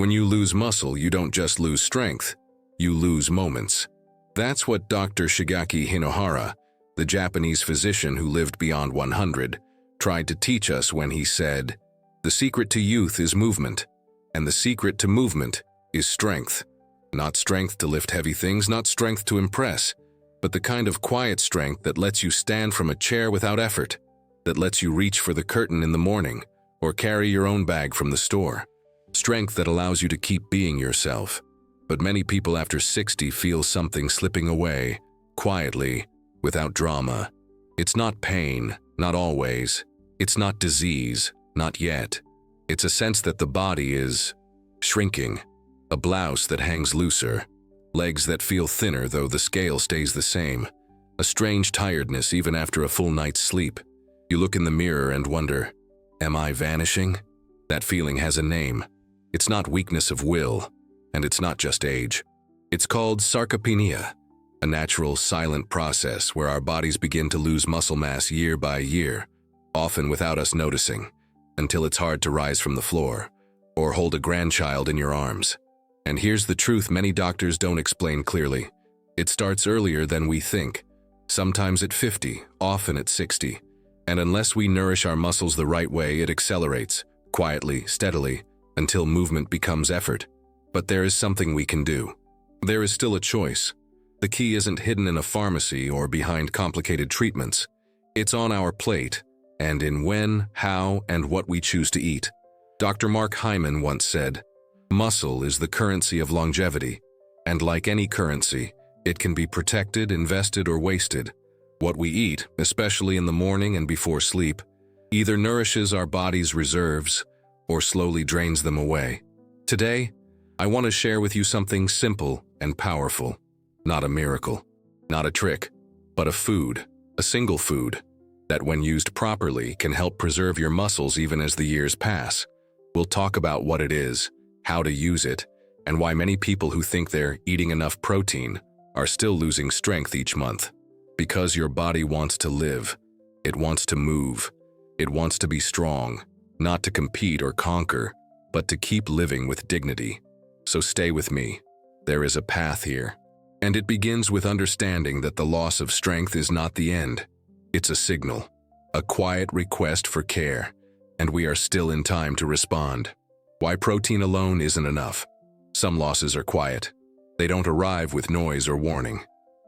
When you lose muscle, you don't just lose strength, you lose moments. That's what Dr. Shigaki Hinohara, the Japanese physician who lived beyond 100, tried to teach us when he said, "The secret to youth is movement, and the secret to movement is strength." Not strength to lift heavy things, not strength to impress, but the kind of quiet strength that lets you stand from a chair without effort, that lets you reach for the curtain in the morning or carry your own bag from the store. Strength that allows you to keep being yourself. But many people after 60 feel something slipping away, quietly, without drama. It's not pain, not always. It's not disease, not yet. It's a sense that the body is shrinking, a blouse that hangs looser, legs that feel thinner though the scale stays the same, a strange tiredness even after a full night's sleep. You look in the mirror and wonder, am I vanishing? That feeling has a name. It's not weakness of will, and it's not just age. It's called sarcopenia, a natural, silent process where our bodies begin to lose muscle mass year by year, often without us noticing, until it's hard to rise from the floor or hold a grandchild in your arms. And here's the truth many doctors don't explain clearly. It starts earlier than we think, sometimes at 50, often at 60. And unless we nourish our muscles the right way, it accelerates, quietly, steadily, until movement becomes effort. But there is something we can do. There is still a choice. The key isn't hidden in a pharmacy or behind complicated treatments. It's on our plate, and in when, how, and what we choose to eat. Dr. Mark Hyman once said, "Muscle is the currency of longevity, and like any currency, it can be protected, invested, or wasted. What we eat, especially in the morning and before sleep, either nourishes our body's reserves or slowly drains them away." Today, I want to share with you something simple and powerful. Not a miracle, not a trick, but a food, a single food, that when used properly can help preserve your muscles even as the years pass. We'll talk about what it is, how to use it, and why many people who think they're eating enough protein are still losing strength each month. Because your body wants to live, it wants to move, it wants to be strong, not to compete or conquer, but to keep living with dignity. So stay with me. There is a path here. And it begins with understanding that the loss of strength is not the end. It's a signal, a quiet request for care, and we are still in time to respond. Why protein alone isn't enough. Some losses are quiet. They don't arrive with noise or warning.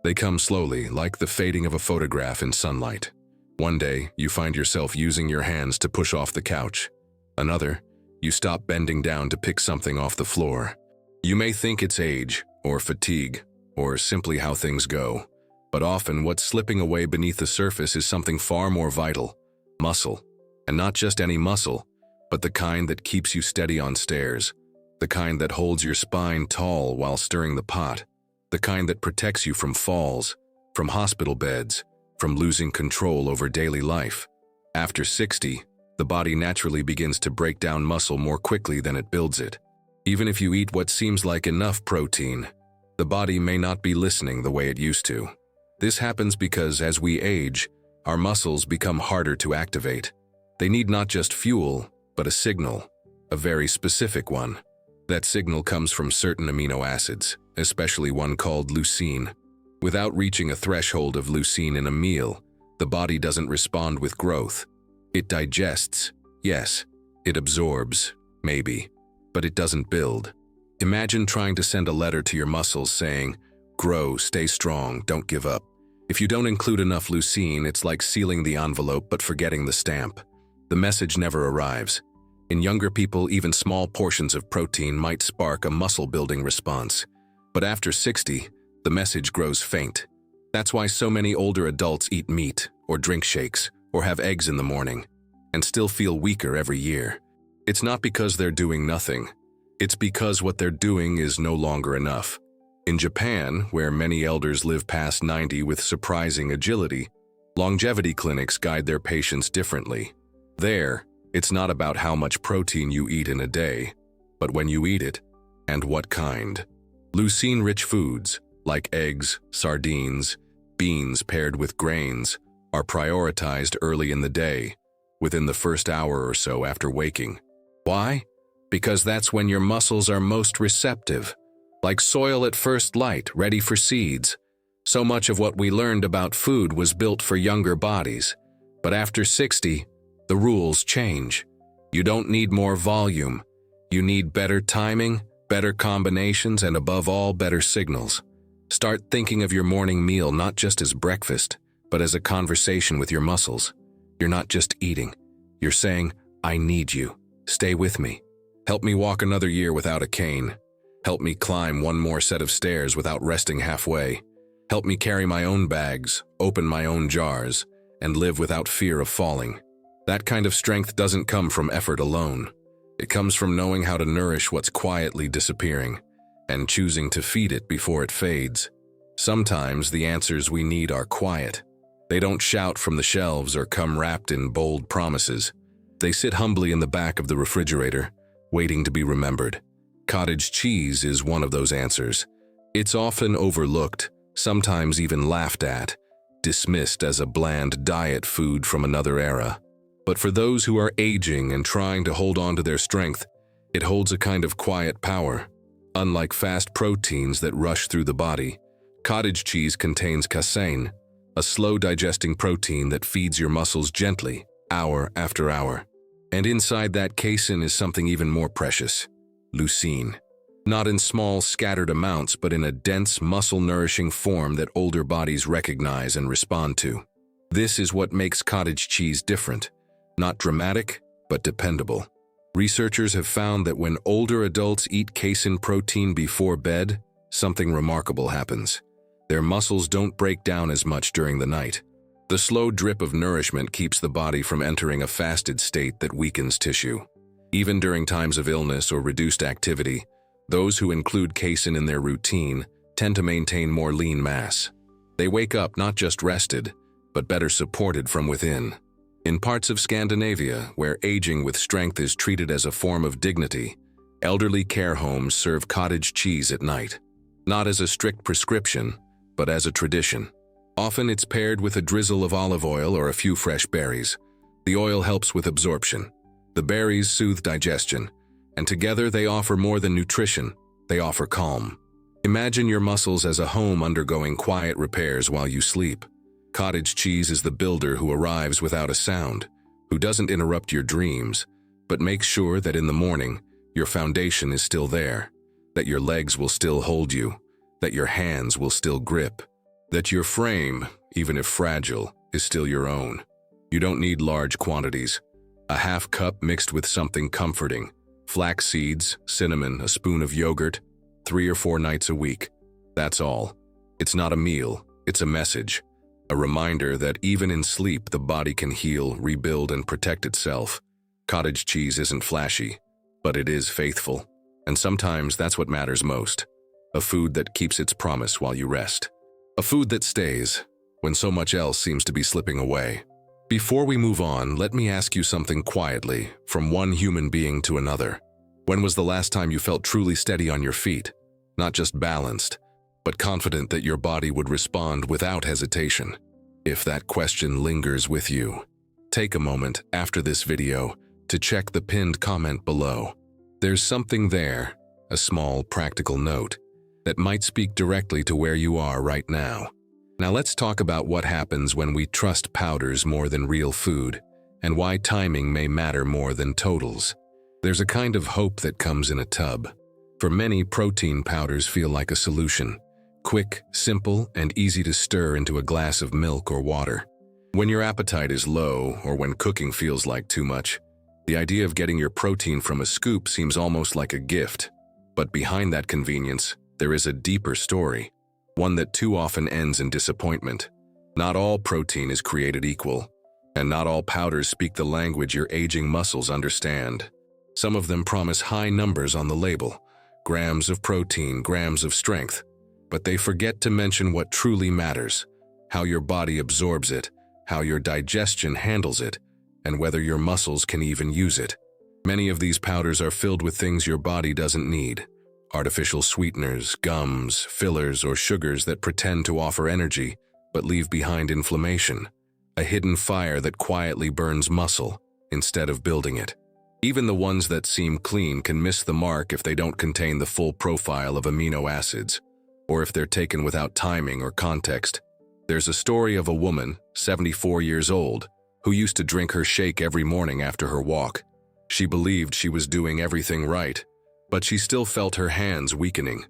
They come slowly, like the fading of a photograph in sunlight. One day, you find yourself using your hands to push off the couch. Another, you stop bending down to pick something off the floor. You may think it's age, or fatigue, or simply how things go. But often, what's slipping away beneath the surface is something far more vital: muscle. And not just any muscle, but the kind that keeps you steady on stairs, the kind that holds your spine tall while stirring the pot, the kind that protects you from falls, from hospital beds, from losing control over daily life. After 60, the body naturally begins to break down muscle more quickly than it builds it. Even if you eat what seems like enough protein, the body may not be listening the way it used to. This happens because as we age, our muscles become harder to activate. They need not just fuel, but a signal, a very specific one. That signal comes from certain amino acids, especially one called leucine. Without reaching a threshold of leucine in a meal, the body doesn't respond with growth. It digests, yes. It absorbs, maybe, but it doesn't build. Imagine trying to send a letter to your muscles saying, "Grow, stay strong, don't give up." If you don't include enough leucine, it's like sealing the envelope but forgetting the stamp. The message never arrives. In younger people, even small portions of protein might spark a muscle-building response. But after 60, the message grows faint. That's why so many older adults eat meat, or drink shakes, or have eggs in the morning, and still feel weaker every year. It's not because they're doing nothing. It's because what they're doing is no longer enough. In Japan, where many elders live past 90 with surprising agility, longevity clinics guide their patients differently. There, it's not about how much protein you eat in a day, but when you eat it, and what kind. Leucine-rich foods, like eggs, sardines, beans paired with grains, are prioritized early in the day, within the first hour or so after waking. Why? because that's when your muscles are most receptive, like soil at first light, ready for seeds. So much of what we learned about food was built for younger bodies. But after 60, the rules change. You don't need more volume. You need better timing, better combinations, and above all, better signals. Start thinking of your morning meal not just as breakfast, but as a conversation with your muscles. You're not just eating. You're saying, I need you. Stay with me. Help me walk another year without a cane. Help me climb one more set of stairs without resting halfway. Help me carry my own bags, open my own jars, and live without fear of falling. That kind of strength doesn't come from effort alone. It comes from knowing how to nourish what's quietly disappearing and choosing to feed it before it fades. Sometimes the answers we need are quiet. They don't shout from the shelves or come wrapped in bold promises. They sit humbly in the back of the refrigerator, waiting to be remembered. Cottage cheese is one of those answers. It's often overlooked, sometimes even laughed at, dismissed as a bland diet food from another era. But for those who are aging and trying to hold on to their strength, it holds a kind of quiet power. Unlike fast proteins that rush through the body, cottage cheese contains casein, a slow-digesting protein that feeds your muscles gently, hour after hour. And inside that casein is something even more precious: leucine. Not in small, scattered amounts, but in a dense, muscle-nourishing form that older bodies recognize and respond to. This is what makes cottage cheese different. Not dramatic, but dependable. Researchers have found that when older adults eat casein protein before bed, something remarkable happens. Their muscles don't break down as much during the night. The slow drip of nourishment keeps the body from entering a fasted state that weakens tissue. Even during times of illness or reduced activity, those who include casein in their routine tend to maintain more lean mass. They wake up not just rested, but better supported from within. In parts of Scandinavia, where aging with strength is treated as a form of dignity, elderly care homes serve cottage cheese at night. Not as a strict prescription, but as a tradition. Often it's paired with a drizzle of olive oil or a few fresh berries. The oil helps with absorption. The berries soothe digestion, and together they offer more than nutrition, they offer calm. Imagine your muscles as a home undergoing quiet repairs while you sleep. Cottage cheese is the builder who arrives without a sound, who doesn't interrupt your dreams, but makes sure that in the morning, your foundation is still there, that your legs will still hold you, that your hands will still grip, that your frame, even if fragile, is still your own. You don't need large quantities. A half cup mixed with something comforting, flax seeds, cinnamon, a spoon of yogurt, 3 or 4 nights a week. That's all. It's not a meal, it's a message. A reminder that even in sleep, the body can heal, rebuild, and protect itself. Cottage cheese isn't flashy, but it is faithful. And sometimes that's what matters most. A food that keeps its promise while you rest. A food that stays when so much else seems to be slipping away. Before we move on, let me ask you something quietly, from one human being to another. When was the last time you felt truly steady on your feet? Not just balanced, but confident that your body would respond without hesitation. If that question lingers with you, take a moment after this video to check the pinned comment below. There's something there, a small practical note, that might speak directly to where you are right now. Now let's talk about what happens when we trust powders more than real food, and why timing may matter more than totals. There's a kind of hope that comes in a tub. For many, protein powders feel like a solution. Quick, simple, and easy to stir into a glass of milk or water. When your appetite is low, or when cooking feels like too much, the idea of getting your protein from a scoop seems almost like a gift. But behind that convenience, there is a deeper story, one that too often ends in disappointment. Not all protein is created equal, and not all powders speak the language your aging muscles understand. Some of them promise high numbers on the label, grams of protein, grams of strength, but they forget to mention what truly matters: how your body absorbs it, how your digestion handles it, and whether your muscles can even use it. Many of these powders are filled with things your body doesn't need: artificial sweeteners, gums, fillers, or sugars that pretend to offer energy but leave behind inflammation, a hidden fire that quietly burns muscle instead of building it. Even the ones that seem clean can miss the mark if they don't contain the full profile of amino acids, or if they're taken without timing or context. There's a story of a woman, 74 years old, who used to drink her shake every morning after her walk. She believed she was doing everything right, but she still felt her hands weakening.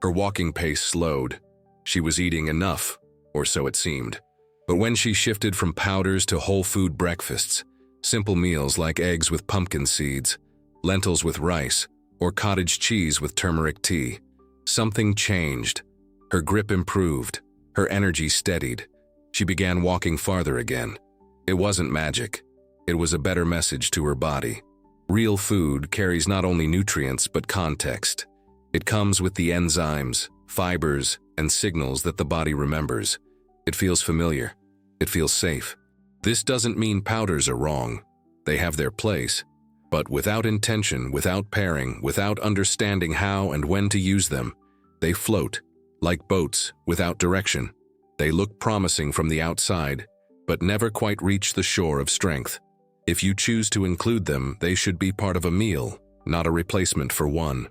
Her walking pace slowed. She was eating enough, or so it seemed. But when she shifted from powders to whole food breakfasts, simple meals like eggs with pumpkin seeds, lentils with rice, or cottage cheese with turmeric tea, something changed. Her grip improved. Her energy steadied. She began walking farther again. It wasn't magic. It was a better message to her body. Real food carries not only nutrients but context. It comes with the enzymes, fibers, and signals that the body remembers. It feels familiar. It feels safe. This doesn't mean powders are wrong. They have their place. But without intention, without pairing, without understanding how and when to use them, they float, like boats without direction. They look promising from the outside, but never quite reach the shore of strength. If you choose to include them, they should be part of a meal, not a replacement for one.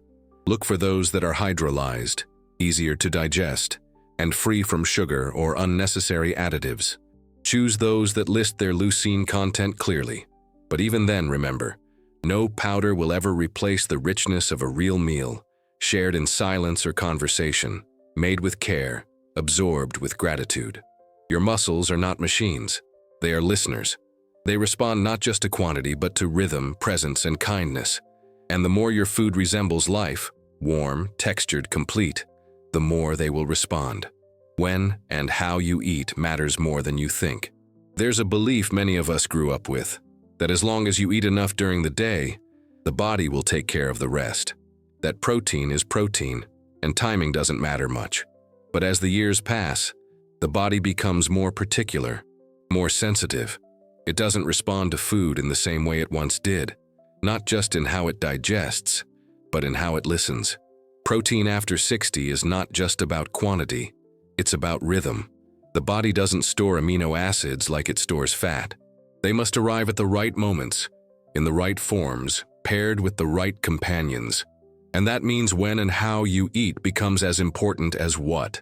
Look for those that are hydrolyzed, easier to digest, and free from sugar or unnecessary additives. Choose those that list their leucine content clearly. But even then, remember, no powder will ever replace the richness of a real meal, shared in silence or conversation, made with care, absorbed with gratitude. Your muscles are not machines. They are listeners. They respond not just to quantity, but to rhythm, presence, and kindness. And the more your food resembles life, warm, textured, complete, the more they will respond. When and how you eat matters more than you think. There's a belief many of us grew up with, that as long as you eat enough during the day, the body will take care of the rest. That protein is protein, and timing doesn't matter much. But as the years pass, the body becomes more particular, more sensitive. It doesn't respond to food in the same way it once did, not just in how it digests, but in how it listens. Protein after 60 is not just about quantity, it's about rhythm. The body doesn't store amino acids like it stores fat. They must arrive at the right moments, in the right forms, paired with the right companions. And that means when and how you eat becomes as important as what.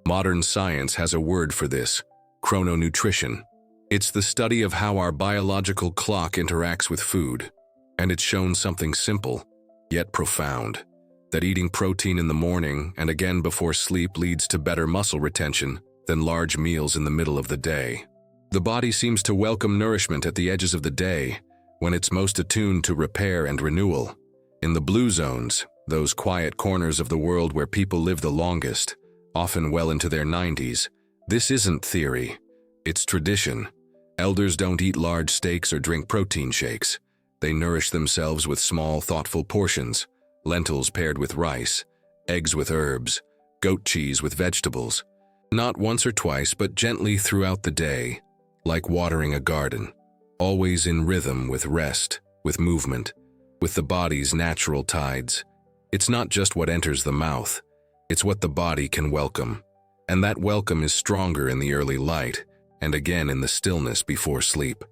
Modern science has a word for this: chrononutrition. It's the study of how our biological clock interacts with food. And it's shown something simple, yet profound. That eating protein in the morning and again before sleep leads to better muscle retention than large meals in the middle of the day. The body seems to welcome nourishment at the edges of the day, when it's most attuned to repair and renewal. In the blue zones, those quiet corners of the world where people live the longest, often well into their 90s, this isn't theory, it's tradition. Elders don't eat large steaks or drink protein shakes. They nourish themselves with small, thoughtful portions: lentils paired with rice, eggs with herbs, goat cheese with vegetables. Not once or twice, but gently throughout the day, like watering a garden, always in rhythm with rest, with movement, with the body's natural tides. It's not just what enters the mouth, it's what the body can welcome. And that welcome is stronger in the early light, and again in the stillness before sleep.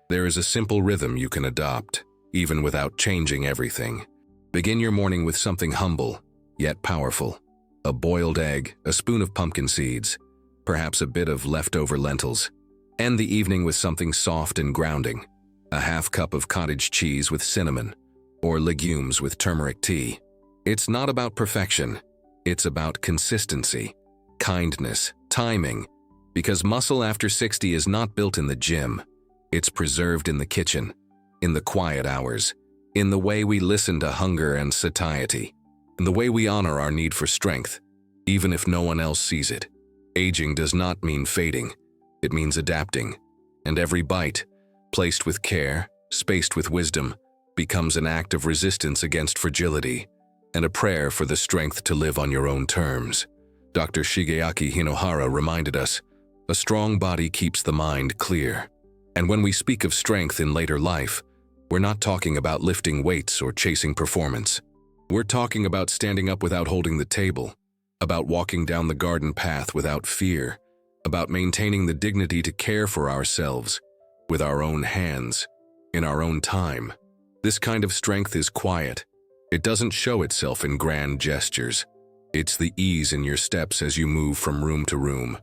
There is a simple rhythm you can adopt, even without changing everything. Begin your morning with something humble, yet powerful. A boiled egg, a spoon of pumpkin seeds, perhaps a bit of leftover lentils. End the evening with something soft and grounding: a half cup of cottage cheese with cinnamon, or legumes with turmeric tea. It's not about perfection, it's about consistency, kindness, timing, because muscle after 60 is not built in the gym. It's preserved in the kitchen, in the quiet hours, in the way we listen to hunger and satiety, in the way we honor our need for strength, even if no one else sees it. Aging does not mean fading, it means adapting. And every bite, placed with care, spaced with wisdom, becomes an act of resistance against fragility, and a prayer for the strength to live on your own terms. Dr. Shigeaki Hinohara reminded us, a strong body keeps the mind clear. And when we speak of strength in later life, we're not talking about lifting weights or chasing performance. We're talking about standing up without holding the table, about walking down the garden path without fear, about maintaining the dignity to care for ourselves with our own hands, in our own time. This kind of strength is quiet. It doesn't show itself in grand gestures. It's the ease in your steps as you move from room to room.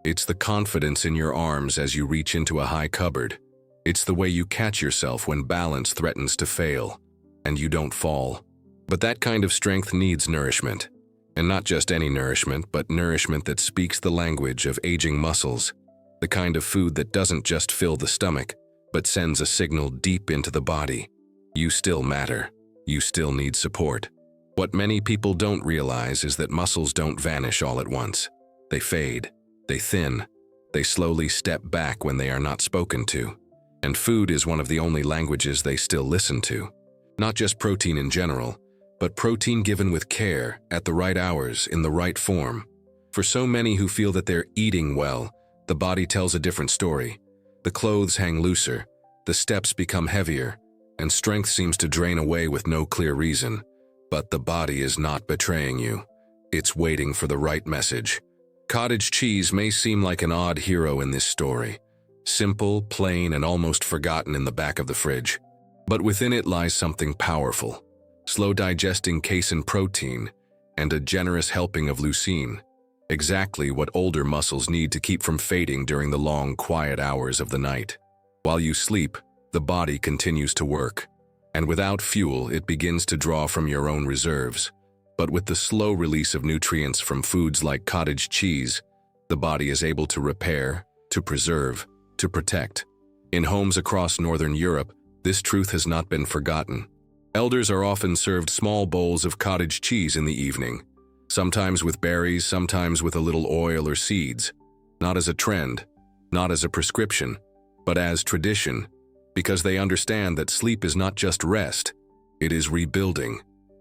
It's the confidence in your arms as you reach into a high cupboard. It's the way you catch yourself when balance threatens to fail, and you don't fall. But that kind of strength needs nourishment. And not just any nourishment, but nourishment that speaks the language of aging muscles. The kind of food that doesn't just fill the stomach, but sends a signal deep into the body. You still matter. You still need support. What many people don't realize is that muscles don't vanish all at once. They fade. They thin. They slowly step back when they are not spoken to. And food is one of the only languages they still listen to. Not just protein in general, but protein given with care, at the right hours, in the right form. For so many who feel that they're eating well, the body tells a different story. The clothes hang looser, the steps become heavier, and strength seems to drain away with no clear reason. But the body is not betraying you. It's waiting for the right message. Cottage cheese may seem like an odd hero in this story. Simple, plain, and almost forgotten in the back of the fridge. But within it lies something powerful. Slow-digesting casein protein and a generous helping of leucine. Exactly what older muscles need to keep from fading during the long, quiet hours of the night. While you sleep, the body continues to work. And without fuel, it begins to draw from your own reserves. But with the slow release of nutrients from foods like cottage cheese, the body is able to repair, to preserve, to protect. In homes across Northern Europe, this truth has not been forgotten. Elders are often served small bowls of cottage cheese in the evening, sometimes with berries, sometimes with a little oil or seeds. Not as a trend, not as a prescription, but as tradition, because they understand that sleep is not just rest, it is rebuilding.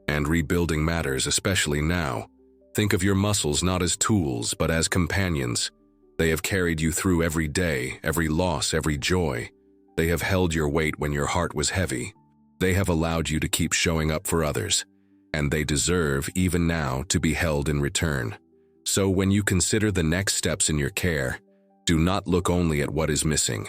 And rebuilding matters, especially now. Think of your muscles not as tools, but as companions. They have carried you through every day, every loss, every joy. They have held your weight when your heart was heavy. They have allowed you to keep showing up for others. And they deserve, even now, to be held in return. So when you consider the next steps in your care, do not look only at what is missing.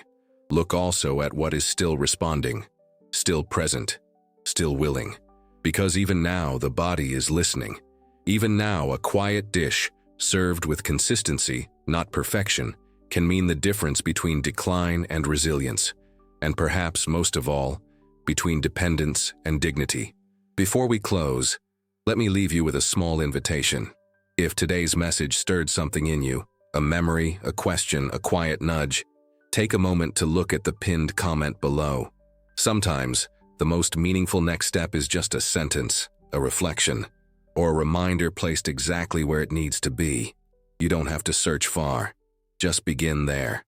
Look also at what is still responding, still present, still willing. Because even now, the body is listening. Even now, a quiet dish, served with consistency, not perfection, can mean the difference between decline and resilience. And perhaps, most of all, between dependence and dignity. Before we close, let me leave you with a small invitation. If today's message stirred something in you, a memory, a question, a quiet nudge, take a moment to look at the pinned comment below. Sometimes, the most meaningful next step is just a sentence, a reflection, or a reminder placed exactly where it needs to be. You don't have to search far. Just begin there.